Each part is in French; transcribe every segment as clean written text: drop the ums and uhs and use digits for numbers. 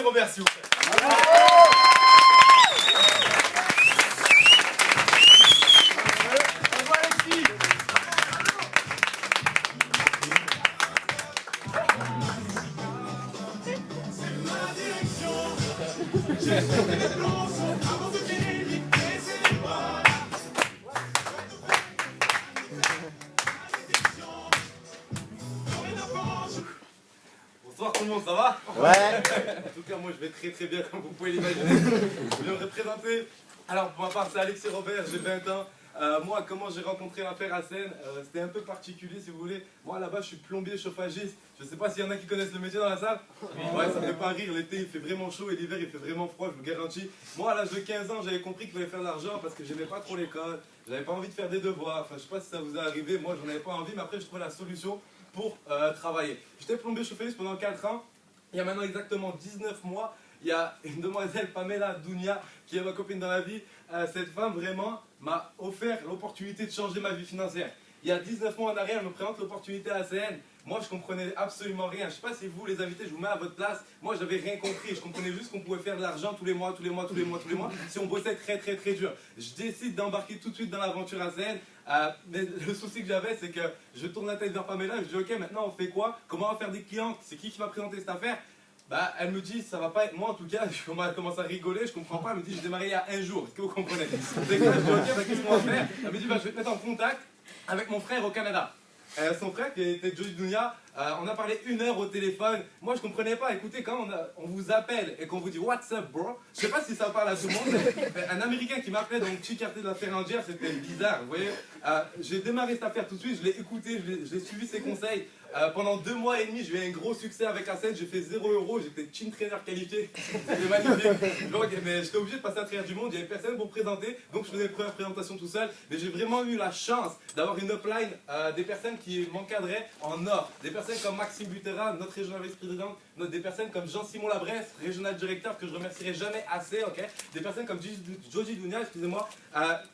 Robert, s'il vous plaît. Bonsoir tout le monde, ça va? Ouais. En tout cas, moi je vais très bien comme vous pouvez l'imaginer. Je vais me représenter. Alors pour ma part, c'est Alexis Robert, j'ai 20 ans. Moi, comment j'ai rencontré l'affaire à Seine, c'était un peu particulier si vous voulez. Moi là-bas, je suis plombier chauffagiste. Je sais pas s'il y en a qui connaissent le métier dans la salle. Ouais, ça me fait pas rire. L'été il fait vraiment chaud et l'hiver il fait vraiment froid, je vous garantis. Moi, à l'âge de 15 ans, j'avais compris qu'il fallait faire de l'argent parce que j'aimais pas trop l'école. J'avais pas envie de faire des devoirs. Enfin, je sais pas si ça vous est arrivé. Moi, j'en avais pas envie, mais après, je trouvais la solution pour travailler. J'étais plombier chauffagiste pendant 4 ans. Il y a maintenant exactement 19 mois, il y a une demoiselle, Pamela Dounia, qui est ma copine dans la vie. Cette femme, vraiment, m'a offert l'opportunité de changer ma vie financière. Il y a 19 mois en arrière, elle me présente l'opportunité à CN. Moi, je comprenais absolument rien. Je ne sais pas si vous, les invités, je vous mets à votre place. Moi, je n'avais rien compris. Je comprenais juste qu'on pouvait faire de l'argent tous les mois, si on bossait très dur. Je décide d'embarquer tout de suite dans l'aventure à CN. Mais le souci que j'avais, c'est que je tourne la tête vers Pamela et je dis ok, maintenant on fait quoi? Comment on va faire des clients? C'est qui va présenter cette affaire? Bah, elle me dit ça va pas être moi en tout cas. Je commence à rigoler, je comprends pas. Elle me dit j'ai démarré il y a un jour. Est-ce que vous comprenez? C'est que là, je dis ok, bah, qu'est-ce qu'on va faire? Elle me dit bah, je vais te mettre en contact avec mon frère au Canada. Son frère qui était Joey Dunia, on a parlé 1 heure au téléphone. Moi je comprenais pas. Écoutez, quand on vous appelle et qu'on vous dit what's up bro, je sais pas si ça parle à tout le monde, mais un américain qui m'appelait dans une petite quartier de la Ferrangère, c'était bizarre. Vous voyez, j'ai démarré cette affaire tout de suite, je l'ai écouté, je l'ai suivi ses conseils. Pendant 2 mois et demi, j'ai eu un gros succès avec la scène, j'ai fait 0 €, j'étais team trainer qualifié, c'était magnifique. Donc, mais j'étais obligé de passer à travers du monde, il n'y avait personne pour me présenter, donc je faisais les premières présentations tout seul. Mais j'ai vraiment eu la chance d'avoir une upline, des personnes qui m'encadraient en or. Des personnes comme Maxime Butera, notre régional vice-président, des personnes comme Jean-Simon Labresse, régional directeur, que je remercierai jamais assez, ok. Des personnes comme Joji Dunia, excusez-moi,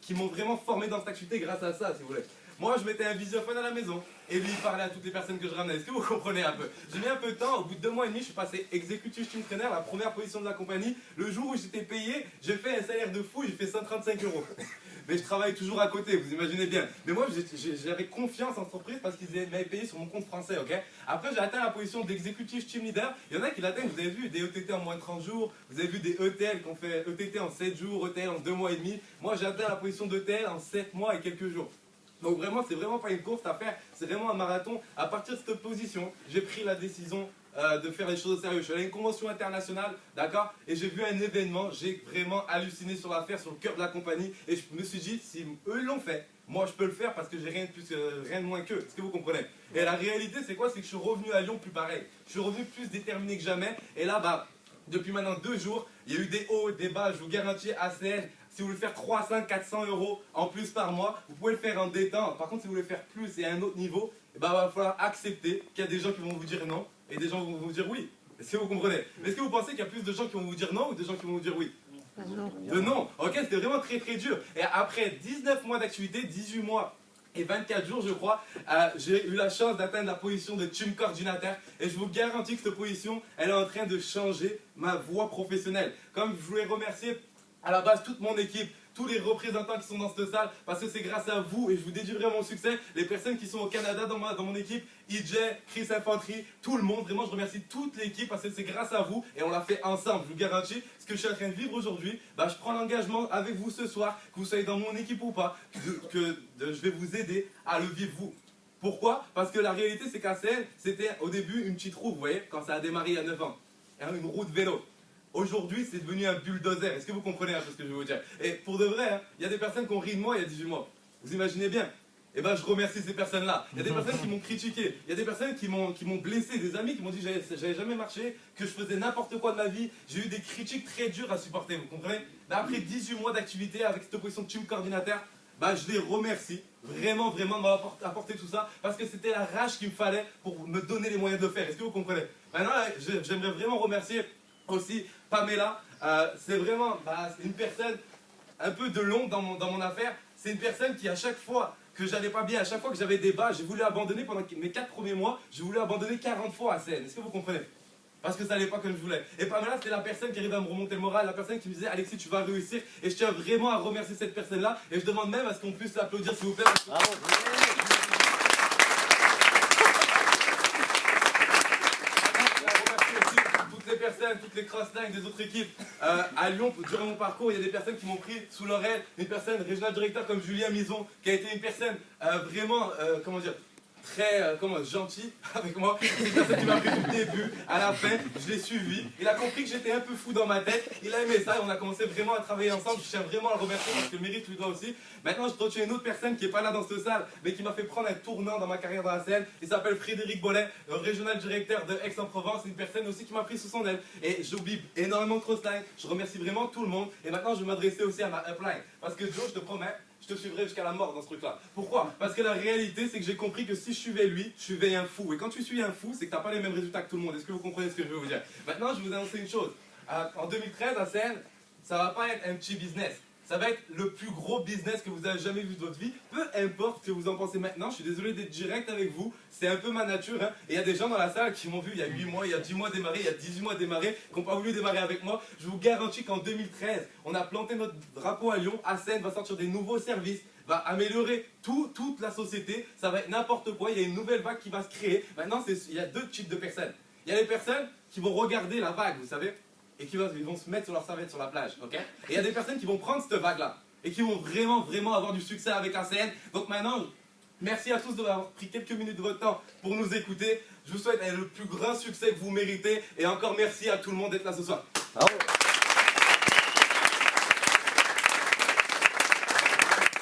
qui m'ont vraiment formé dans cette activité grâce à ça, si vous voulez. Moi, je mettais un visiophone à la maison et lui, il parlait à toutes les personnes que je ramenais. Est-ce que vous comprenez un peu? J'ai mis un peu de temps. Au bout de 2 mois et demi, je suis passé executive team trainer, la première position de la compagnie. Le jour où j'étais payé, j'ai fait un salaire de fou, j'ai fait 135 €. Mais je travaille toujours à côté, vous imaginez bien. Mais moi, j'avais confiance en cette entreprise parce qu'ils m'avaient payé sur mon compte français, ok? Après, j'ai atteint la position d'executive team leader. Il y en a qui l'atteignent, vous avez vu, des ETT en moins de 30 jours. Vous avez vu des ETL qui ont fait ETT en 7 jours, ETL en 2 mois et demi. Moi, j'ai atteint la position d'ETL en 7 mois et quelques jours. Donc vraiment, c'est vraiment pas une course à faire, c'est vraiment un marathon. À partir de cette position, j'ai pris la décision de faire les choses au sérieux. Je suis allé à une convention internationale, d'accord? Et j'ai vu un événement, j'ai vraiment halluciné sur l'affaire, sur le cœur de la compagnie. Et je me suis dit, si eux l'ont fait, moi je peux le faire parce que j'ai rien de plus, rien de moins qu'eux. Est-ce que vous comprenez? Et la réalité, c'est quoi? C'est que je suis revenu à Lyon plus pareil. Je suis revenu plus déterminé que jamais. Et là, bah, depuis maintenant 2 jours, il y a eu des hauts, des bas, je vous garantis, ACN. Si vous voulez faire 300, 400 € en plus par mois, vous pouvez le faire en détente. Par contre, si vous voulez faire plus et à un autre niveau, il va falloir accepter qu'il y a des gens qui vont vous dire non et des gens qui vont vous dire oui. Est-ce que vous comprenez? Est-ce que vous pensez qu'il y a plus de gens qui vont vous dire non ou des gens qui vont vous dire oui? De non. Ok, c'était vraiment très dur. Et après 19 mois d'activité, 18 mois et 24 jours, je crois, j'ai eu la chance d'atteindre la position de team coordinateur. Et je vous garantis que cette position, elle est en train de changer ma voie professionnelle. Comme je voulais remercier à la base toute mon équipe, tous les représentants qui sont dans cette salle, parce que c'est grâce à vous, et je vous dédie vraiment mon succès, les personnes qui sont au Canada dans mon équipe, EJ, Chris Infantry, tout le monde, vraiment je remercie toute l'équipe parce que c'est grâce à vous et on l'a fait ensemble, je vous garantis. Ce que je suis en train de vivre aujourd'hui, bah, je prends l'engagement avec vous ce soir, que vous soyez dans mon équipe ou pas, je vais vous aider à le vivre vous. Pourquoi? Parce que la réalité c'est qu'à CN, c'était au début une petite roue, vous voyez, quand ça a démarré il y a 9 ans, une roue de vélo. Aujourd'hui, c'est devenu un bulldozer. Est-ce que vous comprenez un peu ce que je veux vous dire? Et pour de vrai, il y a des personnes qui ont ri de moi il y a 18 mois. Vous imaginez bien? Eh ben, je remercie ces personnes-là. Il y a des personnes qui m'ont critiqué. Il y a des personnes qui m'ont blessé. Des amis qui m'ont dit que j'avais jamais marché, que je faisais n'importe quoi de ma vie. J'ai eu des critiques très dures à supporter, vous comprenez? Mais après 18 mois d'activité avec cette position de team coordinateur, bah, je les remercie vraiment de m'avoir apporté tout ça parce que c'était la rage qu'il me fallait pour me donner les moyens de le faire. Est-ce que vous comprenez? Maintenant, j'aimerais vraiment remercier aussi Pamela. C'est vraiment une personne un peu de l'ombre dans mon affaire. C'est une personne qui, à chaque fois que j'allais pas bien, à chaque fois que j'avais des bas, j'ai voulu abandonner pendant mes 4 premiers mois, j'ai voulu abandonner 40 fois à scène. Est-ce que vous comprenez? Parce que ça n'allait pas comme je voulais. Et Pamela, c'était la personne qui arrivait à me remonter le moral, la personne qui me disait Alexis, tu vas réussir. Et je tiens vraiment à remercier cette personne-là. Et je demande même à ce qu'on puisse l'applaudir, s'il vous plaît. Bravo. Toutes les personnes, toutes les crosslines des autres équipes à Lyon, durant mon parcours, il y a des personnes qui m'ont pris sous leur aile. Une personne, régional directeur comme Julien Mison, qui a été une personne vraiment, comment dire, très gentil avec moi. C'est une personne qui m'a pris du début à la fin. Je l'ai suivi. Il a compris que j'étais un peu fou dans ma tête. Il a aimé ça et on a commencé vraiment à travailler ensemble. Je tiens vraiment à le remercier parce que le mérite lui doit aussi. Maintenant, je retiens une autre personne qui n'est pas là dans cette salle, mais qui m'a fait prendre un tournant dans ma carrière dans la scène. Il s'appelle Frédéric Bollet, régional directeur de Aix-en-Provence. C'est une personne aussi qui m'a pris sous son aile. Et j'oublie énormément de crossline. Je remercie vraiment tout le monde. Et maintenant, je vais m'adresser aussi à ma upline. Parce que Joe, je te promets, je te suivrai jusqu'à la mort dans ce truc-là. Pourquoi? Parce que la réalité, c'est que j'ai compris que si je suivais lui, je suivais un fou. Et quand tu suis un fou, c'est que tu n'as pas les mêmes résultats que tout le monde. Est-ce que vous comprenez ce que je veux vous dire? Maintenant, je vais vous annoncer une chose. En 2013, à Seine, ça va pas être un petit business. Ça va être le plus gros business que vous avez jamais vu de votre vie. Peu importe ce que vous en pensez maintenant, je suis désolé d'être direct avec vous. C'est un peu ma nature. Hein. Et il y a des gens dans la salle qui m'ont vu il y a 8 mois, il y a 10 mois démarrer, il y a 18 mois démarrer, qui n'ont pas voulu démarrer avec moi. Je vous garantis qu'en 2013, on a planté notre drapeau à Lyon. Seine va sortir des nouveaux services, va améliorer toute la société. Ça va être n'importe quoi. Il y a une nouvelle vague qui va se créer. Maintenant, il y a deux types de personnes. Il y a les personnes qui vont regarder la vague, vous savez, et ils vont se mettre sur leur serviette sur la plage, ok? Et il y a des personnes qui vont prendre cette vague-là et qui vont vraiment avoir du succès avec ACN. Donc maintenant, merci à tous d'avoir pris quelques minutes de votre temps pour nous écouter. Je vous souhaite le plus grand succès que vous méritez et encore merci à tout le monde d'être là ce soir. Bravo.